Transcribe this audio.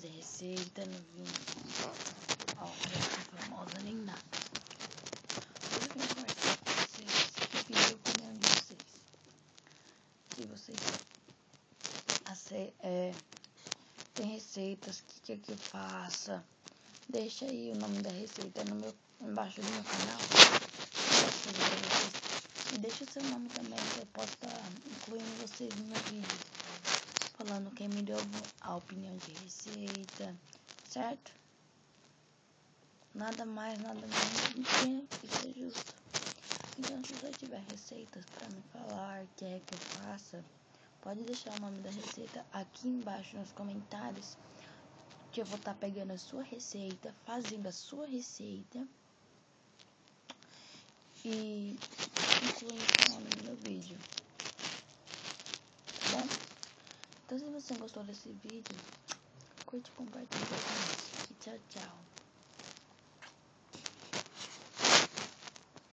fazer receita, não vim ser famosa nem nada. Eu vim conversar com vocês e pedir a opinião de vocês. Se vocês tem receitas que quer que eu faça, deixa aí o nome da receita embaixo do meu canal. E deixa o seu nome também, que eu posso estar incluindo vocês no meu vídeo, falando quem me deu a opinião de receita, certo? Nada mais, nada menos do que isso é justo. Então, se você tiver receitas para me falar, quer que eu faça, pode deixar o nome da receita aqui embaixo nos comentários, que eu vou estar pegando a sua receita, fazendo a sua receita e incluindo o nome no meu vídeo, tá bom? Então, se você gostou desse vídeo, curte e compartilha com a gente. Tchau, tchau.